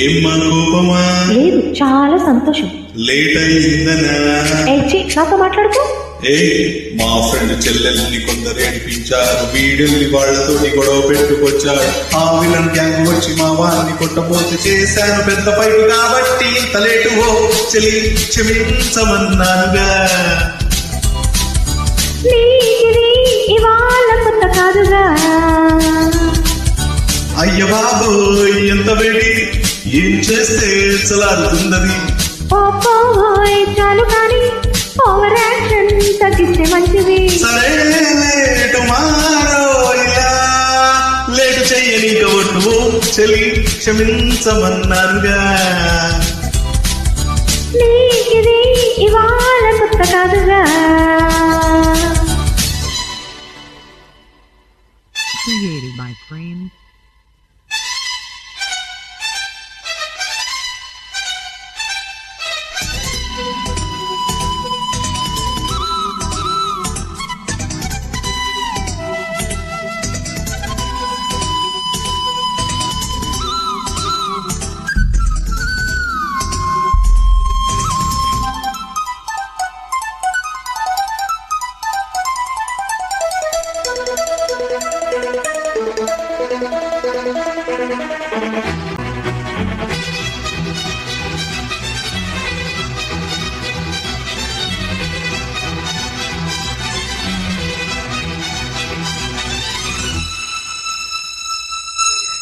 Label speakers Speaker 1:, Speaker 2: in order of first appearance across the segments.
Speaker 1: ఏమ్మా కోపమా?
Speaker 2: లేదు, చాలా సంతోషం.
Speaker 1: లేట్ అయిందనా?
Speaker 2: నాతో మాట్లాడుకో.
Speaker 1: మా ఫ్రెండ్ చెల్లెల్ని కొందరు ఏడిపించారు, వీడిల్ని వాళ్లతోటి గొడవ పెట్టుకొచ్చాడు. ఆ విలన్ గ్యాంగ్ వచ్చి మా వారిని కొట్టబోతే చేశాను పెద్ద ఫైట్, కాబట్టి ఇంత లేటు ఓ చెల్లి క్షమించమన్నానుగా.
Speaker 2: ఇవాళ కొత్త కాదుగా.
Speaker 1: అయ్య బాబోయ్ ఎంత వేడి, ఏం చేస్తే చలారుతుందని.
Speaker 2: చాలు కానీ ఓవర్ యాక్షన్ తగ్గిస్తే మంచిది.
Speaker 1: సరే టుమారో ఇలా లేటు చెయ్యని కవట్టు చెల్లి క్షమించమన్నానుగా.
Speaker 2: నీకిది ఇవాళ కొత్త కాదుగా.
Speaker 3: Created by Frame.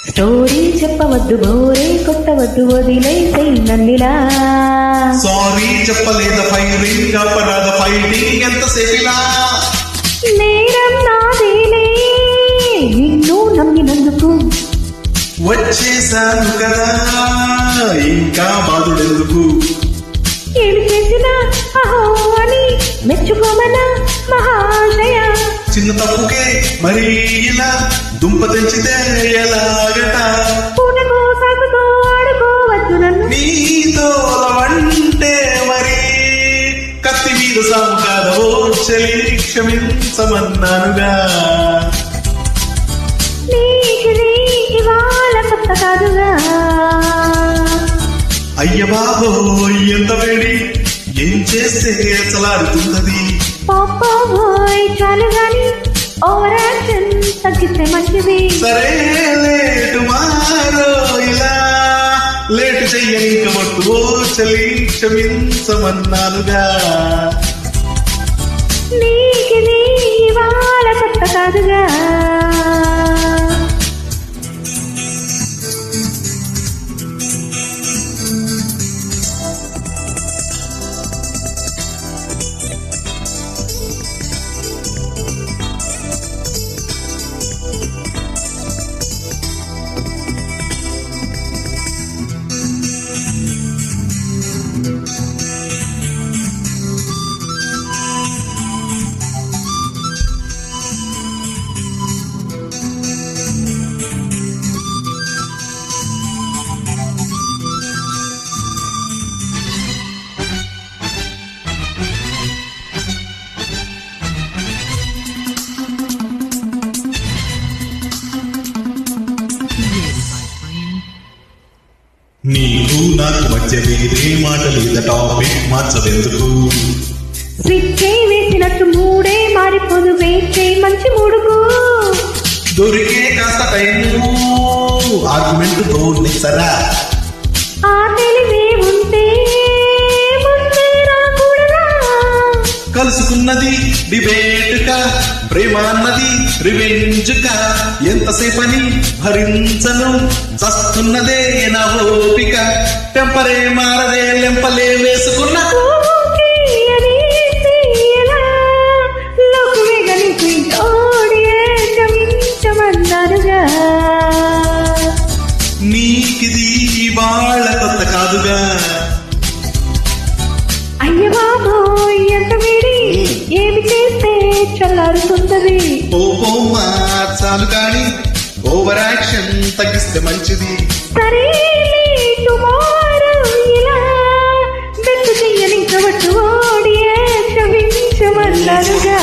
Speaker 2: స్టోరీ చెప్పవద్దు, బోరే కొట్టవద్దు, వదిలేసై నన్నిలా.
Speaker 1: సారీ చెప్పలేద ఫైరింగ్ అపరాధ ఫైటింగ్ ఎంతసేపిలా.
Speaker 2: నేరం నాదేలే నిన్ను నమ్మినందుకు.
Speaker 1: వచ్చేసాను కదా ఇంకా బాధుడెందుకు.
Speaker 2: ఏమి చేసినా అహో అని మెచ్చుకోమనా మహాశయ.
Speaker 1: చిన్న తప్పుకే మరి ఇలా దుంప తెంచితే ఎలాగట.
Speaker 2: పూటకో సాగుతో ఆడుకోవద్దు నన్ను.
Speaker 1: నీతో అంటే మరి కత్తి మీద సాము కాదవో చెలి క్షమించమన్నానుగా.
Speaker 2: నీకిది ఇవాళ కొత్త కాదుగా.
Speaker 1: అయ్య బాబోయ్ ఎంత వేడి, ఏం చేస్తే చలారుతున్నది.
Speaker 2: పాపోయ్ చాలు గాని ఓవర్ యాక్షన్ తగ్గిస్తే మంచిది.
Speaker 1: సరే లేటు మారో ఇలా లేటు చెయ్యని కమట్టు ఓ చెల్లి క్షమించమన్నానుగా.
Speaker 2: నీకిది ఇవాళ కొత్త కాదుగా.
Speaker 1: నీకు నాకు మధ్య వేరే మాట లేదా, టాపిక్ మార్చవెందుకు.
Speaker 2: స్విచ్ వేసినట్టు మూడే మారిపోదు, వేసే మంచి మూడుకు.
Speaker 1: దొరికే కాస్త టైము ఆర్గ్యుమెంట్ తో నిసరా.
Speaker 2: ఆ తెలివే ఉంటే ముందే రాకూడదా.
Speaker 1: కలుసుకున్నది డిబేట్ కా, ప్రేమ అన్నది రివెంజ్ కా. ఎంతసేపని భరించను, చస్తున్నదే నా ఓపిక. టెంపరే మారదే లెంపలే వేసుకున్న. నీకిది వాళ్ళ కొత్త కాదుగా.
Speaker 2: అయ్య బాబోయ్ ఎంత వేడి, ఏమి చేస్తే చల్లారుతుంటది.
Speaker 1: ఓమా చాలు కాని ఓవర్ యాక్షన్ తగ్గిస్తే మంచిది.
Speaker 2: సరే టుమారో ఇలా బెట్టు చెయ్యని కవట్టు ఓడియే క్షమించమన్నారుగా.